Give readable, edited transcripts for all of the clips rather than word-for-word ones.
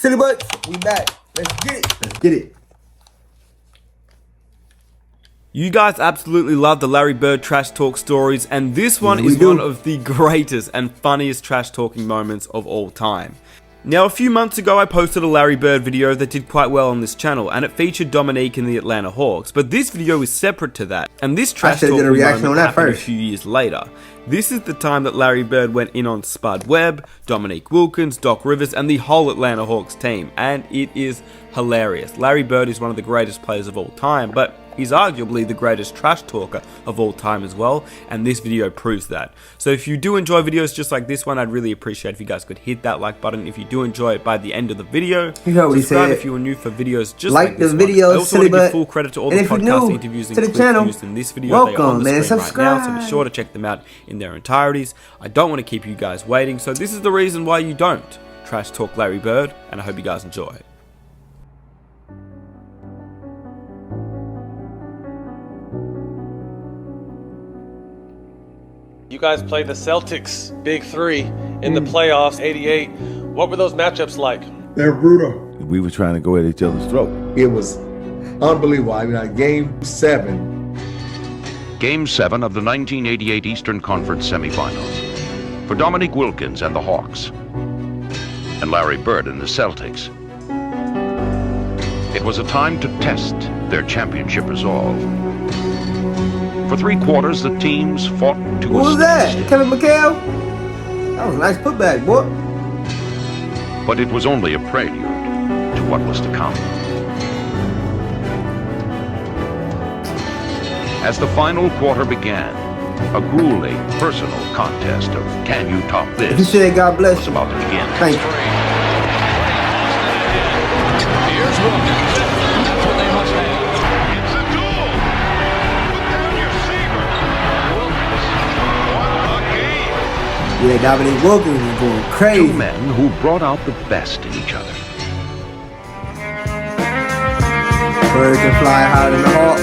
Silly butts, we back. Let's get it. Let's get it. You guys absolutely love the Larry Bird trash talk stories, and this one is one of the greatest and funniest trash talking moments of all time. Now, a few months ago I posted a Larry Bird video that did quite well on this channel, and it featured Dominique and the Atlanta Hawks, but this video is separate to that, and this trash talking moment happened a few years later. This is the time that Larry Bird went in on Spud Webb, Dominique Wilkins, Doc Rivers, and the whole Atlanta Hawks team, and it is hilarious. Larry Bird is one of the greatest players of all time, but he's arguably the greatest trash talker of all time as well, and this video proves that. So if you do enjoy videos just like this one, I'd really appreciate if you guys could hit that like button if you do enjoy it by the end of the video. Subscribe if you are new for videos just like this one. I also want to give full credit to all the podcast interviews and clips used in this video. They are on the screen right now, so be sure to check them out in their entireties. I don't want to keep you guys waiting, so this is the reason why you don't trash talk Larry Bird, and I hope you guys enjoy. You guys played the Celtics, Big Three, in the playoffs, '88. What were those matchups like? They're brutal. We were trying to go at each other's throat. It was unbelievable. I mean, Game 7. Game 7 of the 1988 Eastern Conference semifinals. For Dominique Wilkins and the Hawks, and Larry Bird and the Celtics. It was a time to test their championship resolve. For 3 quarters, the teams fought to a stand. Who was that? Kevin McHale? That was a nice putback, boy. But it was only a prelude to what was to come. As the final quarter began, a grueling personal contest of can you top this You say God bless was about to begin. Thank you. Here's Wilkins. That's what they must have. It's a duel. Put down your saber. Wilkins. What a game. Yeah, Dominique Wilkins is going crazy. 2 men who brought out the best in each other. Bird can fly higher than the hawk.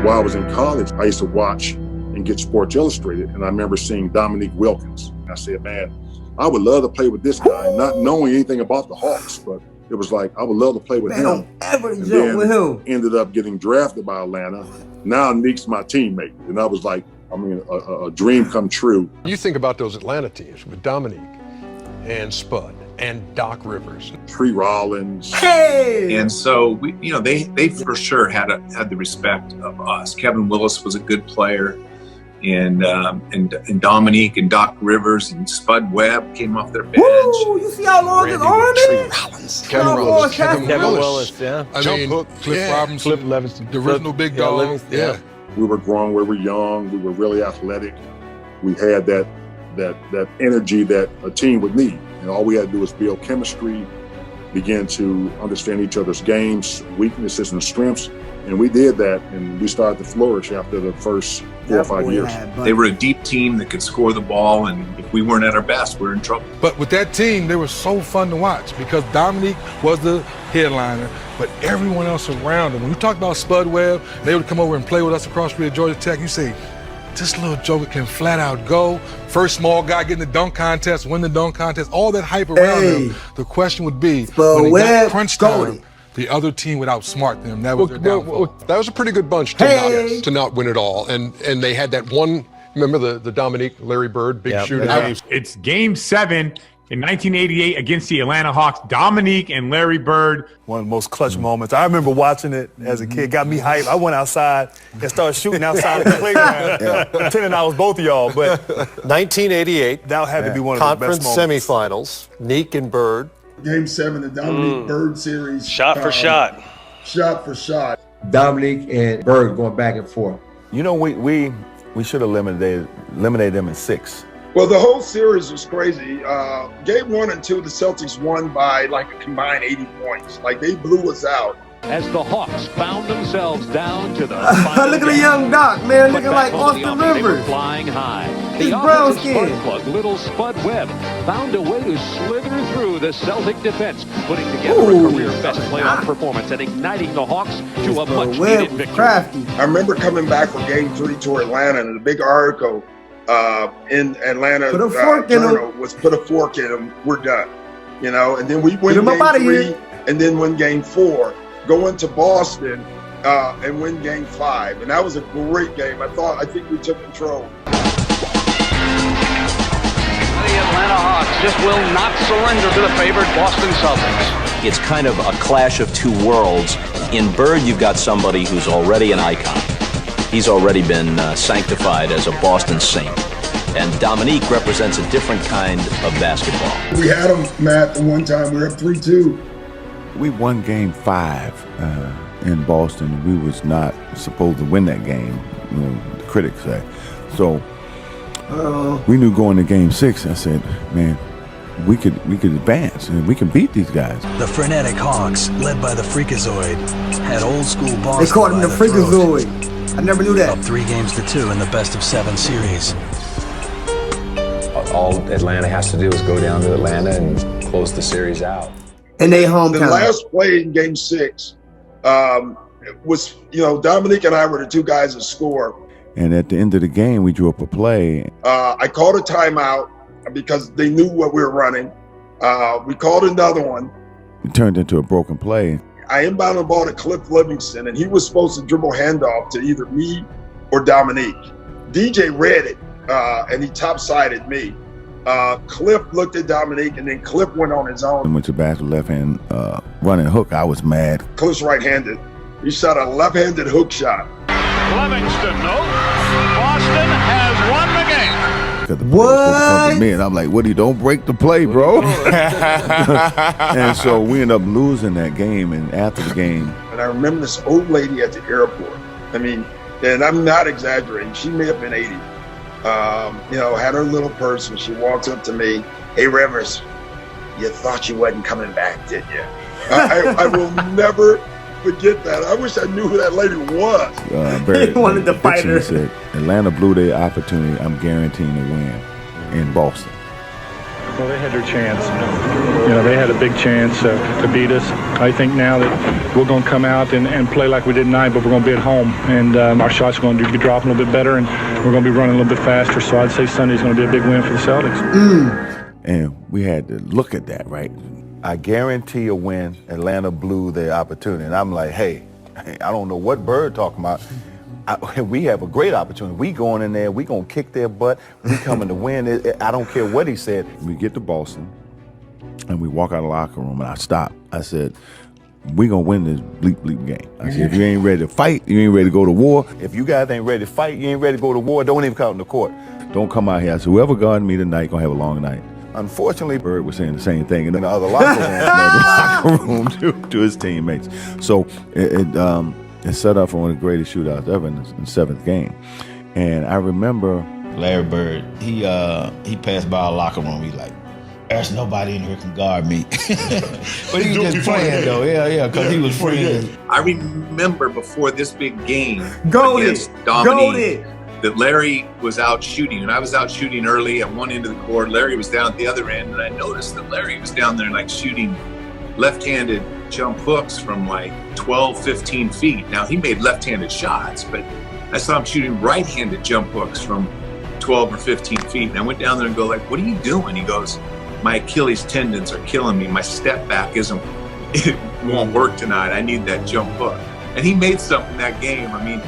While I was in college, I used to watch and get Sports Illustrated, and I remember seeing Dominique Wilkins. And I said, man, I would love to play with this guy, not knowing anything about the Hawks, but it was like, I would love to play with him. Don't ever and jump with him. Ended up getting drafted by Atlanta. Now Nick's my teammate. And I was like, I mean, a dream come true. You think about those Atlanta teams with Dominique and Spud and Doc Rivers, Tree Rollins. Hey! And so we, they for sure had the respect of us. Kevin Willis was a good player, and Dominique and Doc Rivers and Spud Webb came off their bench. Woo! You see how long his arm is? Kevin Willis, yeah. I mean, Hook, Cliff Robinson, Cliff Levingston, the original big dog. Yeah. We were grown, we were young, we were really athletic. We had that energy that a team would need. And all we had to do was build chemistry, begin to understand each other's games, weaknesses and strengths. And we did that, and we started to flourish after the first 4 or 5 years. They were a deep team that could score the ball, and if we weren't at our best, we were in trouble. But with that team, they were so fun to watch because Dominique was the headliner, but everyone else around him. When you talk about Spud Webb, they would come over and play with us across the street at Georgia Tech. You say, this little joker can flat out go. First small guy getting the dunk contest, win the dunk contest, all that hype around him. The question would be, when they got crunch time, the other team would outsmart them. That was their downfall. That was a pretty good bunch to not win it all. And they had that one, remember the Dominique, Larry Bird, big shooter. It's Game 7 in 1988 against the Atlanta Hawks. Dominique and Larry Bird. One of the most clutch moments. I remember watching it as a kid. Got me hyped. I went outside and started shooting outside the playground, pretending I was both of y'all. But 1988, that had to be one of conference the best moments. semifinals, Neek and Bird. Game 7, the Dominique Bird series. Shot for shot. Shot for shot. Dominique and Bird going back and forth. You know, we should have eliminated them in 6. Well, the whole series was crazy. Game 1 and 2, the Celtics won by like a combined 80 points. Like, they blew us out. as the Hawks found themselves down to the Look at the young Doc, man, looking like Austin Rivers. Flying high. His The brown offensive skin. spark plug, little Spud Webb, found a way to slither through the Celtic defense, putting together a career-best playoff performance and igniting the Hawks to a much-needed victory. Crafty. I remember coming back for Game 3 to Atlanta, and the big article in Atlanta Put a fork in Journal was "Put a fork in them, we're done." You know, and then we win Get 'em up Game outta 3, here. and then win Game 4, go into Boston and win Game 5, and that was a great game. I think we took control. The Atlanta Hawks just will not surrender to the favored Boston Celtics. It's kind of a clash of two worlds. In Bird, you've got somebody who's already an icon. He's already been sanctified as a Boston Saint. And Dominique represents a different kind of basketball. We had them, Matt, the one time we were up 3-2. We won Game 5 in Boston. We was not supposed to win that game, you know, the critics say. So we knew going to Game 6, I said, man, we could advance and we can beat these guys. The frenetic Hawks, led by the Freakazoid, had old school Boston. They called him the Freakazoid. I never knew that. Up 3-2 in the best-of-7 series. All Atlanta has to do is go down to Atlanta and close the series out. And they hometown. The last play in Game 6 was, you know, Dominique and I were the two guys that scored. And at the end of the game, we drew up a play. I called a timeout because they knew what we were running. We called another one. It turned into a broken play. I inbounded the ball to Cliff Livingston, and he was supposed to dribble handoff to either me or Dominique. DJ read it, and he top-sided me. Cliff looked at Dominique, and then Cliff went on his own. I went to basket left-hand running hook. I was mad. Cliff's right-handed. He shot a left-handed hook shot. Livingston, no. Boston has won the game. Because the play was supposed to come to me, and I'm like, Woody, don't break the play, bro. And so we ended up losing that game, and after the game. And I remember this old lady at the airport. I mean, and I'm not exaggerating, she may have been 80. You know, had her little purse, and she walks up to me, "Hey, Rivers, you thought you wasn't coming back, did you?" I will never forget that. I wish I knew who that lady was. He wanted to fight her. Said, Atlanta blew their opportunity. I'm guaranteeing a win in Boston. Well, they had their chance. You know, they had a big chance to beat us. I think now that we're going to come out and play like we did tonight, but we're going to be at home, and our shots are going to be dropping a little bit better, and we're going to be running a little bit faster. So I'd say Sunday's going to be a big win for the Celtics. And we had to look at that, right? I guarantee a win. Atlanta blew their opportunity. And I'm like, hey, I don't know what Bird talking about. We have a great opportunity. We going in there, we going to kick their butt. We coming to win. I don't care what he said. We get to Boston, and we walk out of the locker room, and I stop. I said, we going to win this bleep game. I said, if you ain't ready to fight, you ain't ready to go to war. If you guys ain't ready to fight, you ain't ready to go to war, don't even come out in the court. Don't come out here. I said, whoever guarded me tonight going to have a long night. Unfortunately, Bird was saying the same thing in the other locker room, to his teammates. So it set up for one of the greatest shootouts ever in the seventh game. And I remember Larry Bird, he passed by our locker room. He's like, there's nobody in here can guard me. But he was just playing though, yeah, because he was friends. I remember before this big game against Dominique, that Larry was out shooting, and I was out shooting early at one end of the court. Larry was down at the other end, and I noticed that Larry was down there like shooting left-handed jump hooks from like 12, 15 feet. Now, he made left-handed shots, but I saw him shooting right-handed jump hooks from 12 or 15 feet. And I went down there and go like, what are you doing? He goes, my Achilles tendons are killing me. My step back it won't work tonight. I need that jump hook. And he made something that game. I mean,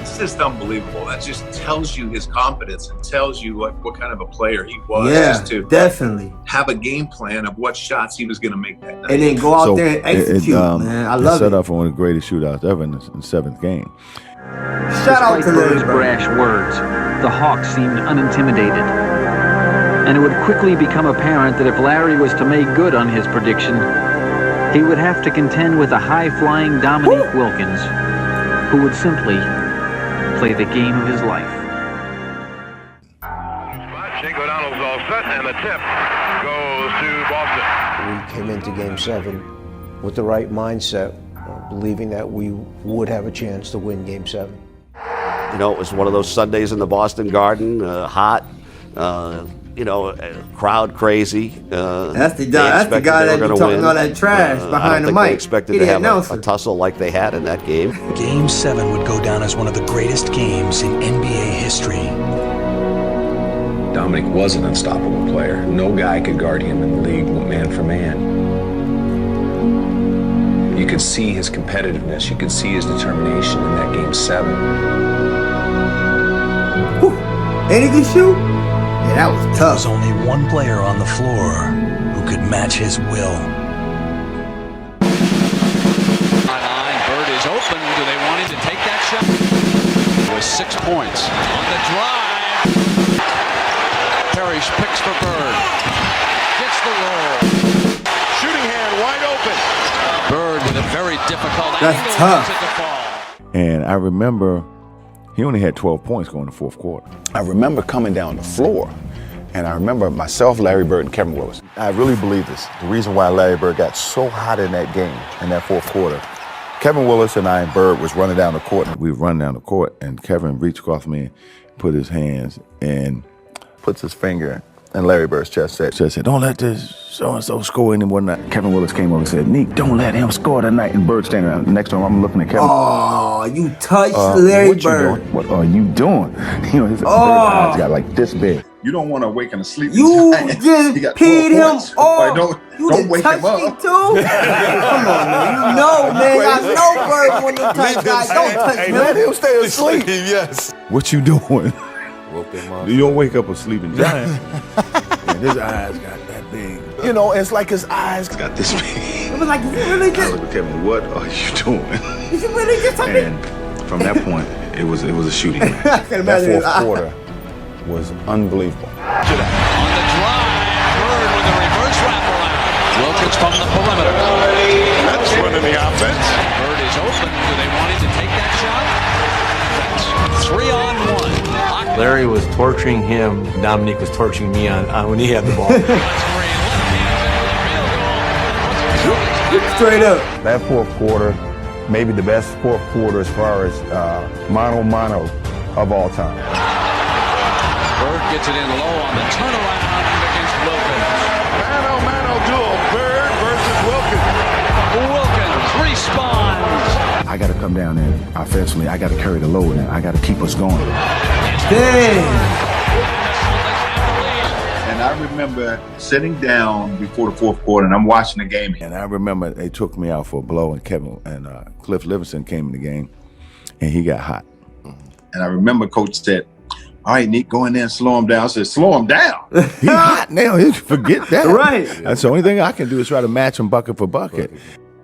it's just unbelievable. That just tells you his confidence and tells you what kind of a player he was. Yeah, just to definitely have a game plan of what shots he was going to make that night. And then go out there and execute, man. I love it. It set up for one of the greatest shootouts ever in the seventh game. Shout out to Bird's brash words, the Hawks seemed unintimidated. And it would quickly become apparent that if Larry was to make good on his prediction, he would have to contend with a high-flying Dominique Wilkins, who would simply play the game of his life. Jake O'Donnell's all set, and the tip goes to Boston. We came into Game 7 with the right mindset. believing that we would have a chance to win Game 7. You know, it was one of those Sundays in the Boston Garden, hot, crowd crazy. That's the guy that be talking all that trash behind the mic. They expected to have a tussle like they had in that game. Game 7 would go down as one of the greatest games in NBA history. Dominique was an unstoppable player. No guy could guard him in the league man for man. You could see his competitiveness. You could see his determination in that Game 7. Ain't he good shoot? Yeah, that was tough. There was only one player on the floor who could match his will. Bird is open. Do they want him to take that shot? With 6 points on the drive. Parrish picks for Bird. Gets the roll. Shooting hand wide open. Bird with a very difficult That's angle. tough. To fall. And I remember he only had 12 points going in the fourth quarter. I remember coming down the floor, and I remember myself, Larry Bird, and Kevin Willis. I really believe this. The reason why Larry Bird got so hot in that game, in that fourth quarter, Kevin Willis and I and Bird was running down the court, and we run down the court, and Kevin reached across me, put his hands, and puts his finger in Larry Bird's chest, said, "Don't let this so-and-so score anymore tonight." Kevin Willis came over and said, "Nick, don't let him score tonight." And Bird standing right next to him. I'm looking at Kevin. Oh, you touched Larry what Bird. You doing? What are you doing? His Bird's eyes got like this big. You don't want to awaken a sleeping You giant. just He got peed 12 him points. off. Don't wake him up. Me too? Come on, man. You know, man. I know Bird when you touch guys. Don't touch him. Let him stay asleep. Yes. What you doing? Woke him up. You don't wake up a sleeping giant. And his eyes got that big. You know, it's like his eyes got this big. It was like, you really I just, looked at Kevin, what are you doing? you really just something? And from that point, it was a shooting match. I can imagine That his fourth eye. quarter was unbelievable. On the drive. Bird with a reverse wraparound. Wilkins from the perimeter. That's running the offense. Bird is open. Do they want him to take that shot? 3-on-1. Larry was torturing him. Dominique was torturing me on when he had the ball. Straight up. That fourth quarter, maybe the best fourth quarter as far as mano of all time. Bird gets it in low on the turnaround against Wilkins. Mano duel. Bird versus Wilkins. Wilkins responds. I got to come down there offensively. I got to carry the load, and I got to keep us going. Dang. And I remember sitting down before the fourth quarter, and I'm watching the game. And I remember they took me out for a blow, and Kevin and Cliff Livingston came in the game, and he got hot. And I remember Coach said, "All right, Nick, go in there and slow him down." I said, "Slow him down." He hot now. He forget that. Right. That's the only thing I can do is try to match him bucket for bucket.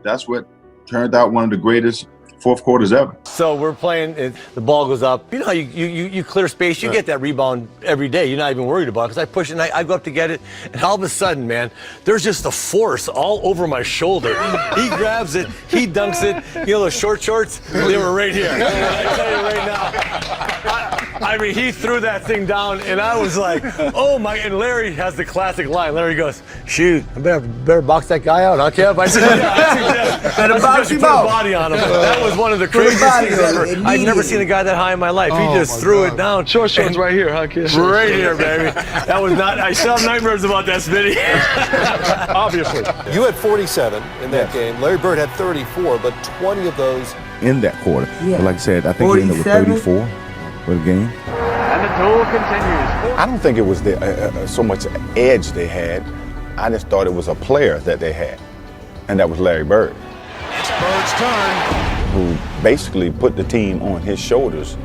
That's what turned out one of the greatest fourth quarters ever. So we're playing, the ball goes up. You know how you clear space, you get that rebound every day. You're not even worried about it because I push it and I go up to get it. And all of a sudden, man, there's just a force all over my shoulder. He grabs it, he dunks it. You know those short shorts? They were right here. I tell you right now. I mean, he threw that thing down and I was like, oh my, and Larry has the classic line. Larry goes, shoot, I better box that guy out, huh, Kev? I said, yeah, I suggest Better box him put out. a body on him. That was one of the craziest things ever. I've never seen a guy that high in my life. He just threw it down. Short shorts right here, huh, kid? Right here, baby. That was not, I still have nightmares about that, Smitty. Obviously. You had 47 in that game. Larry Bird had 34, but 20 of those. In that quarter. Yeah. But like I said, I think he ended with 34 for the game. And the duel continues. I don't think it was so much edge they had. I just thought it was a player that they had, and that was Larry Bird. It's Bird's turn. Who basically put the team on his shoulders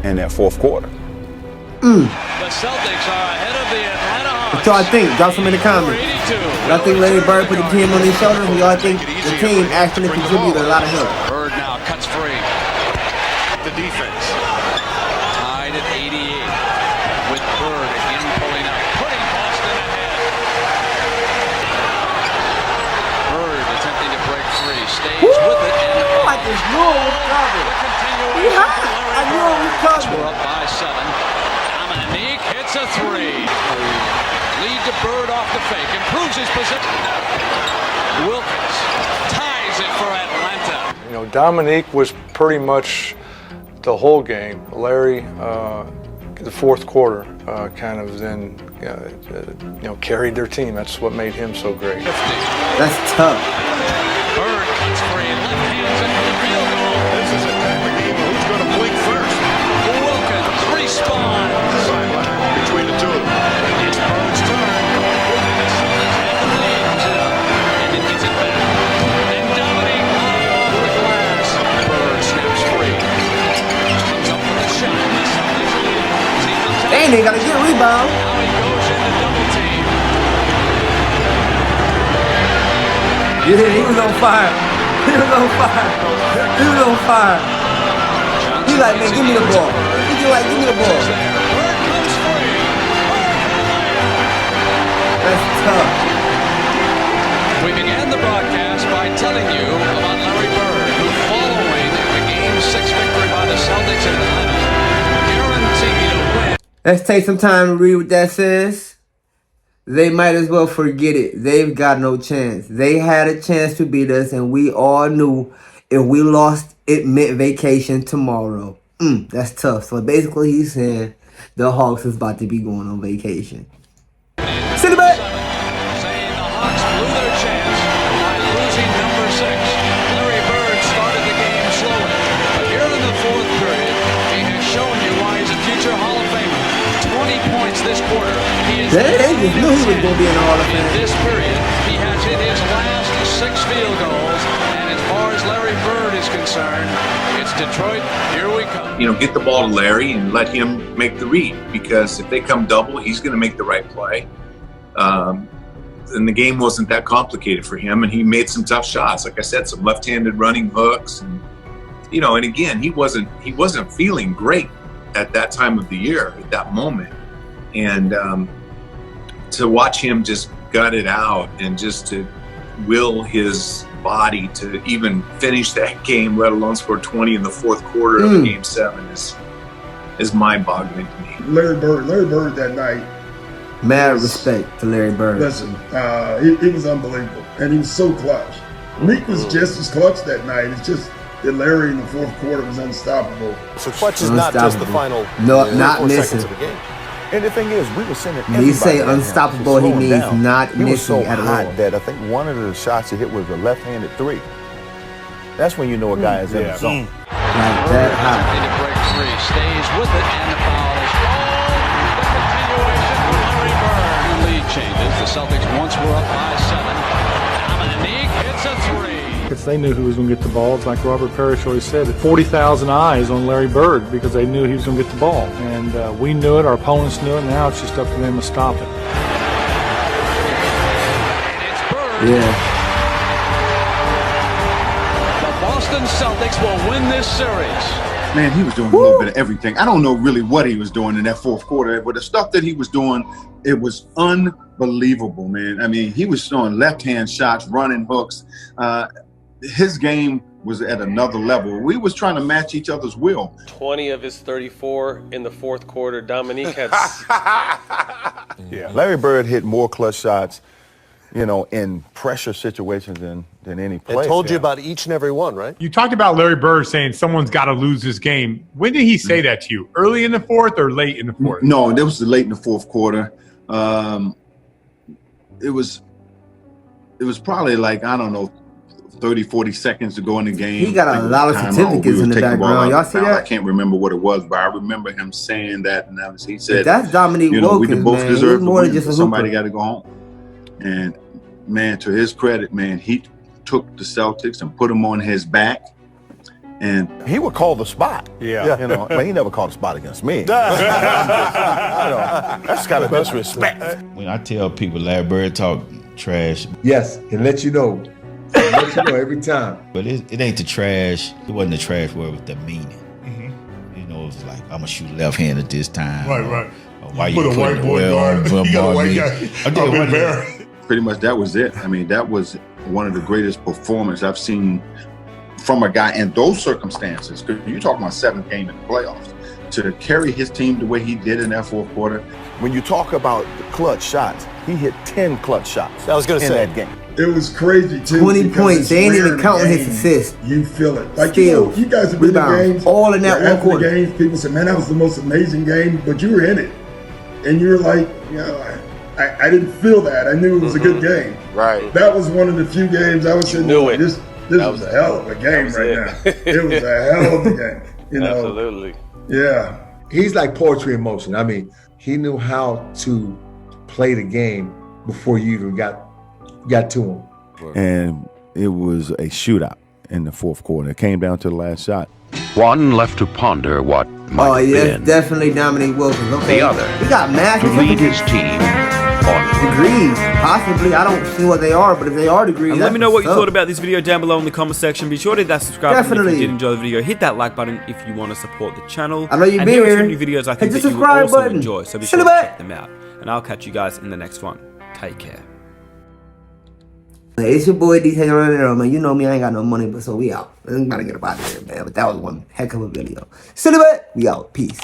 in that fourth quarter. The Celtics are ahead of the Atlanta Hawks. What y'all think? Drop some in the comments. Y'all think Larry Bird put the team on his shoulders? Or y'all think the team actually contributed a lot of help? Bird now cuts free. The defense. Tied at 88. With Bird again pulling up. Putting Boston ahead. Bird attempting to break free. Stays with it. And I just knew it was covered. He hot. I knew it was covered. We're up by 7. Dominique hits a 3. Lead to Bird off the fake. Improves his position. Wilkins ties it for Atlanta. You know, Dominique was pretty much the whole game. Larry, the fourth quarter, kind of then, carried their team. That's what made him so great. That's tough. Bird cuts free and left hands into the field goal. This is a type of game who's going to blink first. Wilkins responds. Sideline between the two of them. It's Bird's turn. And it gets it back. And Dominique high off the glass. Bird snaps free. Comes up with a shot. Dang, they gotta get a rebound. Now he goes into double team. Yeah, he was on fire. He was on fire. He was on fire. He like, man, give me the ball. He like, give me the ball. That's tough. We began the broadcast by telling you about Larry Bird, who following the Game 6 victory by the Celtics in Atlanta, guaranteed a win. Let's take some time to read what that says. They might as well forget it. They've got no chance. They had a chance to beat us, and we all knew if we lost, it meant vacation tomorrow. That's tough. So basically, he's saying the Hawks is about to be going on vacation. Sit back. Saying the Hawks blew their chance by losing number 6. Larry Bird started the game slowly, but here in the fourth period, he has shown you why he's a future Hall of Famer. 20 points this quarter. He is They just knew he was going to be in the Hall of in Fame. this period. He has hit his last 6 field goals, and as far as Larry Bird is concerned, it's Detroit. Here we come. Get the ball to Larry and let him make the read, because if they come double, he's going to make the right play. And the game wasn't that complicated for him, and he made some tough shots. Like I said, some left-handed running hooks, and and again, he wasn't feeling great at that time of the year, at that moment, and to watch him just gut it out and just to will his body to even finish that game, let alone score 20 in the fourth quarter of Game 7 is mind-boggling to me. Larry Bird that night. Mad respect to Larry Bird. Listen, he was unbelievable, and he was so clutch. Meek was just as clutch that night. It's just that Larry in the fourth quarter was unstoppable. So clutch is not just the final not 4 missing. seconds of the game. And the thing is, we were sending When you say unstoppable, he means not he was so missing at hot all. that I think one of the shots he hit was a left-handed 3. That's when you know a guy is in the zone. Like that high. To break free, stays with it, and the foul is called. The continuation for Larry Bird. The lead changes. The Celtics once were up by 7. Dominique hits a 3. If they knew who was going to get the ball, it's like Robert Parrish always said, 40,000 eyes on Larry Bird because they knew he was going to get the ball. And we knew it, our opponents knew it, now it's just up to them to stop it. Yeah. The Boston Celtics will win this series. Man, he was doing a little bit of everything. I don't know really what he was doing in that fourth quarter, but the stuff that he was doing, it was unbelievable, man. I mean, he was throwing left-hand shots, running hooks. His game was at another level. We was trying to match each other's will. 20 of his 34 in the fourth quarter. Dominique had... Larry Bird hit more clutch shots, in pressure situations than any player. And told you about each and every one, right? You talked about Larry Bird saying someone's got to lose this game. When did he say that to you? Early in the fourth or late in the fourth? No, it was late in the fourth quarter. It was probably like, I don't know, 30, 40 seconds to go in the game. He got a lot of certificates in the background. Y'all see that? I can't remember what it was, but I remember him saying that. And he said, that's Dominique Wilkins, we both man. deserve He's more than just a somebody hooper. got to go home. And, man, to his credit, man, he took the Celtics and put them on his back. And he would call the spot. Yeah. But he never called a spot against me. That's kind of disrespect. When I tell people Larry Bird talk trash. Yes, and let you know. Every time. But it ain't the trash. It wasn't the trash word with the meaning. It's like, I'm going to shoot left-handed this time. Right. Why you put a white boy guard? You got a white guy up in there. Pretty much that was it. I mean, that was one of the greatest performances I've seen from a guy in those circumstances. Because you're talking about 7th game in the playoffs. To carry his team the way he did in that fourth quarter. When you talk about the clutch shots, he hit 10 clutch shots I was going to say that game. It was crazy too. 20 because points. it's They ain't rare even in a counting his game. assists. You feel it. Like Steals, you guys have been to rebounds, games. all in that where one after quarter. the games, people say, "Man, that was the most amazing game," but you were in it, and you were like, you know, I didn't feel that. I knew it was a good game. Right. That was one of the few games I was sitting knew there, it. This was a hell of a game right now. It was a hell of a game. You know. Absolutely. Yeah. He's like poetry in motion. I mean, he knew how to play the game before you even got to him. And it was a shootout in the fourth quarter. It came down to the last shot. One left to ponder what might have yes, been. definitely Dominique Wilkins. Okay. The other He got mad to lead his team on. degrees. Possibly. I don't see what they are, but if they are degrees, And let me know what you what's thought up. about this video down below in the comment section. Be sure to hit that subscribe button if Definitely. you did enjoy the video. Hit that like button if you want to support the channel. I know you've and been here are here. some new videos I think Hit that the you will subscribe also button. enjoy. So be Shut sure to up. check them out. And I'll catch you guys in the next one. Take care. Hey, it's your boy DtaeNoDinero, man. You know me, I ain't got no money, but so we out. I'm gotta get up out of here, man. But that was one heck of a video. Silly bit, we out. Peace.